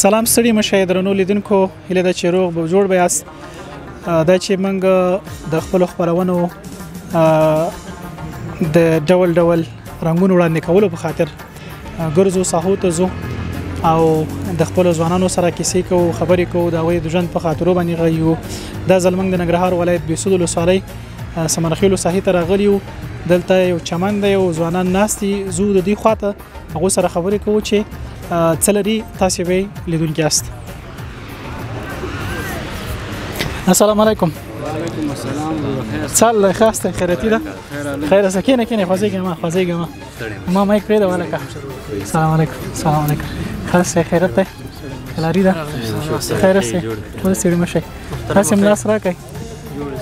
سلام ستړي مشه درنو لیدونکو هیله ده چې روغ به جوړ به یاست دا چې موږ د خپل خبرونو د ډول ډول رنگونو وړاندې کولو په خاطر ګرځو ساحو ته ځو او د خپل ځوانانو سره کیسې کوو خبرې کوو د هغوی د ژوند په خاطرو باندې غږیږو دا ځل موږ د ننګرهار ولایت بهسود ولسوالۍ سمرخیلو ساحې ته راغلي یو دلته یو چمن دی او ځوانان ناست دي ځو د دې خواته هغوی سره خبرې کوو چې څه لري تاسې به یې لیدونکي یاست. السلام علیکم. وعلیکم السلام وبخیر. سال خاصه خیرتی ده خیر سکینه کینه خوځېږه ما مایک پرې ده ولکه. السلام علیکم. السلام علیکم. خاصه خیرت ده لاري ده خیر سه ول سړي مشه قاسم لاس راکای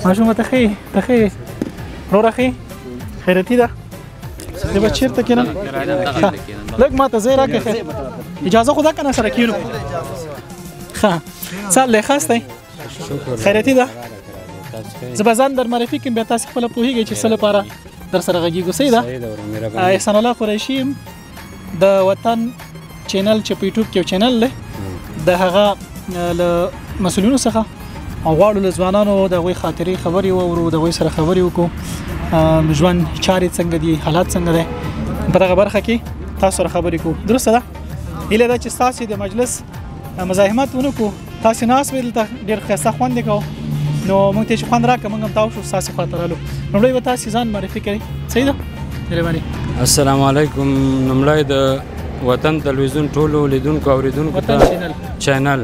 ماشومه تخې رو راخي خیرتی ده د بچیر ته کینم لګ ما ته زه راکې اجازه خدا کنه سره کینو ها سال له خاصه خیرتی ده زبازان در معرفي کې به تاسو خپل پوهیږئ چې سره لپاره در سره غږیږو سیدا احسان الله قریشی د وطن چینل چې په یوټیوب کې چینل له د هغه له مسولینو څخه او غواړو له ځوانانو د غوي خاطري خبري وورو د غوي سره خبري وکړو ژوند چارې څنګه دي حالات څنګه دي په دغه برخه کې تاسو سره خبرې کوو درسته ده اله دا چې تاسو د مجلس مزاحمت ونکو تاسو ناس ویل ته ډیر ښه خوند کو نو موږ ته خوند راکړه موږ هم تاسو تاسو خاطرالو نومړی به تاسو ځان معرفي کړئ صحیح ده مهرباني. السلام علیکم. نومړی د وطن تلویزیون ټولو لیدونکو اوریدونکو ته چینل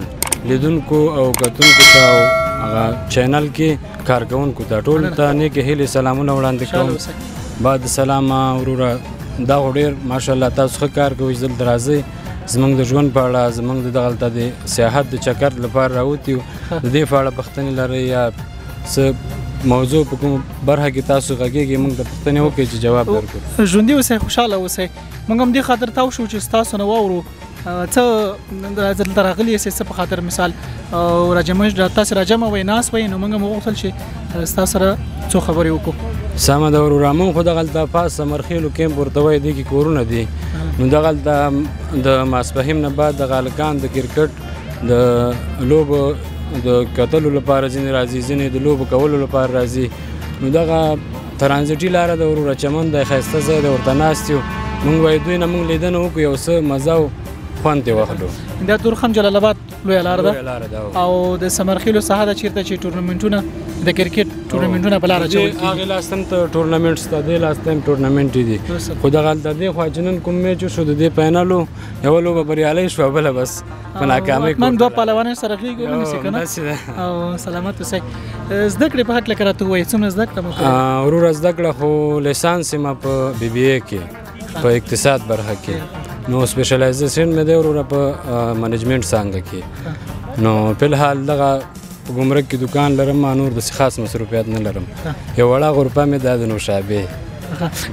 لیدونکو او کتونکو ته هغه چینل کې کارکونکو ته ټول ته نیک هیلې سلامونه وړاندې کوم. بعد سلام وروره دا ډېر ماشاءالله تاسو ښه کار کوئ دلته راځئ زمونږ د ژوند په اړه زمونږ دغلته د سیاحت د چکر لپاره راوتي یو د دې په اړه پوښتنې لرئ یا څه موضوع په کوم برخه کې تاسو غږیږئ موږ د پوښتنې وکړئ چې جواب درکړو. ژوندي اوسئ خوشحاله اوسئ موږ هم دې خاطر تاو شو چې تاسو نه واورو څه دلته راغلي یاست څه په خاطر مثال تاسو راجمع وئ ناس وئ نو موږ هم وغوښتل چې تاسو سره څو خبرې وکړو. سمه ده وروره موږ خو دغلته پاس سمرخیلو کیمپ ورته وایي دې کې کورونه دي نو دغلته د ماسپښین نه بعد د هلکان د کرکټ د لوبو د کتلو لپاره ځینې راځي ځینې د لوبو کولو لپاره راځي نو دغه ترانزیټي لاره ده وروره چمن دی ښایسته ځای دی ورته ناست یو موږ وایو دوی نه موږ لیدنه وکړو یو څه مزه او خوند یې واخلو. دا تورخم جلال آباد لویه لاره ده او د سمرخیلو ساحه ده چیرته چې ټورنمنټونه د کرکټ ټورنمنټونه په لاره چول هغې لاس هم ته ټورنمنټ شته دې لاس ته هم ټورنمنټ دي خو دغلته دې خوا چې نن کوم میچ وشو د دې فاینل یوه لوبه بریالی شوه بله بس په ناکامۍ من دوه پهلوانان سره خلیږو ونیسئ که نه او سلامت اوسئ. زده کړې په هکله که راته ووایې څومره زده کړه مو کړې؟ وروره زده کړه خو لیسانس یې ما په بي بي اے کې په اقتصاد برخه کې نو سپیشلایزیشن مې دی وروره په منیجمنټ څانګه کې نو فلحال دغه په ګمرک کې دکان لرم ما نور داسې خاص مصروفیات نه لرم یو وړه غرفه مې دا د نوشابې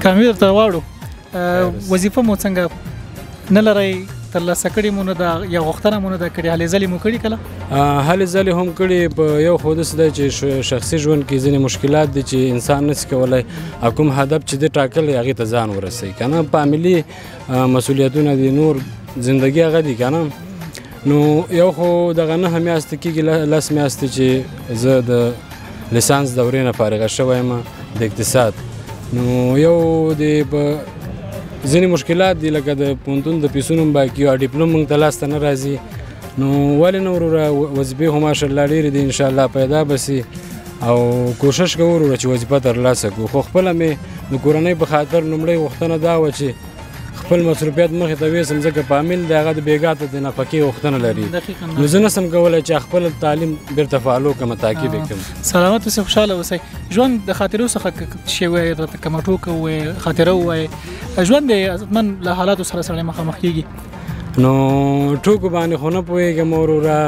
کامې درته واړو وظیفه مو څنګه نه لرئ ترلاسه کړې مو نه ده یا غوښتنه مو نه ده کړې هلې ځلې مو کړي کله؟ هلې ځلې هم کړي په یو خو داسې دی چې شخصي ژوند کې ځینې مشکلات دي چې انسان نشي کولی کوم هدف چې دی ټاکلی هغې ته ځان ورسوي که نه فاملي مسؤلیتونه دي نور زندګي هغه دي که نه نو یو خو دغه 9 میاشتې کېږي 10 میاشتې چې زه د لیسانس دورې نه فارغه شوی یم د اقتصاد نو یو د ځینې مشکلات دي لکه د پوهنتون د پیسو نوم باقي او ډیپلوم موږ ته لاسته نه راځي نو ولې نه وروره وظیفې خو ماشاءالله ډېرې دي انشاءالله پیدا به سي او کوشش کوو وروره چې وظیفه ترلاسه کړو خو خپله مې د کورنۍ په خاطر لومړۍ غوښتنه دا وه چې خپل مصروفیات مخې ته ویسم ځکه فامیل د هغه د بېګا ته د نفقې غوښتنه لري نو زه نسم کولی چې خپل تعلیم بیرته فالو کړم تعقیب یې کړم. سلامت اوسئ خوشحاله اوسئ. ژوند د خاطرو څخه شی ووایئ راته کومه ټوکه ووایئ خاطره ووایئ ژوند دی عزتمن له حالاتو سره سړی مخامخ کېږي نو ټوکو باندې خو نه پوهېږم وروره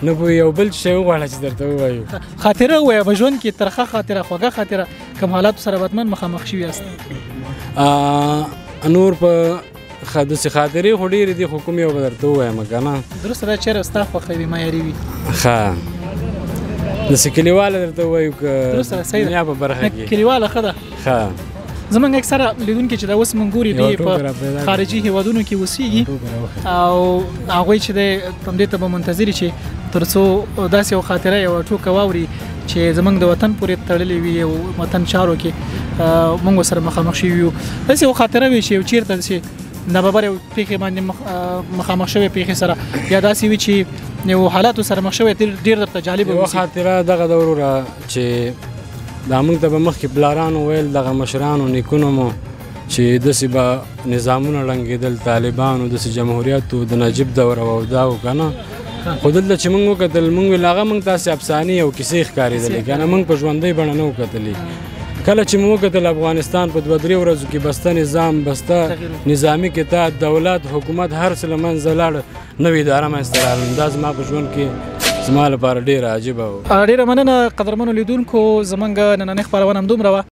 نه پوهېږي یو بل شی وغواړه چې درته ووایو خاطره ووایه په ژوند کې ترخه خاطره خوږه خاطره کوم حالاتو سره بدمن مخامخ شوي یاست؟ نور په داسې خاطرې خو ډېرې دي خو کوم یو به درته ووایم که نه درسته دا چېرې ستا خوښه وي معیاري وي ښه داسې کلیواله درته ووایو که دنیا په برخه کې کلیواله ښه ده ښه زمونږ اکثره لیدونکي چې دا اوس مونږ ګوري دي په خارجي هیوادونو کې اوسېږي او هغوی چې دی همدې ته به منتظر چې تر څو داسې یو خاطره یوه ټوکه واوري چې زمونږ د وطن پورې تړلې وي او وطن چارو کې مونږ سره مخامخ شوي یو داسې یو خاطره وي چې یو چېرته چې ناببره یو پیښې باندې مخامخ شوی پیښې سره یا داسې وي چې یو حالاتو سره مخ شوی ډېر درته جالبه یوه خاطره دغه د وروره چې دا موږ ته به مخکې پلارانو ویل دغه مشرانو نیکونو مو چې داسې به نظامونه ړنګېدل طالبانو داسې جمهوریت د نجیب دوره او دا و که نه خو دلته چې موږ وکتل موږ ویل هغه موږ تاسې افسانې او کیسې ښکارېدلې که نه موږ په ژوندۍ بڼه نه وکتلې کله چې مو وکتل افغانستان په 2-3 ورځو کې بسته نظام بسته نظامي قطاعت دولت حکومت هر څه له منځه لاړ نوې اداره منځته راغله دا زما په ژوند کې زما لپاره ډېره عجیبه وه. ډېره مننه قدرمنو لیدونکو زموږ نننۍ خپرونه همدومره وه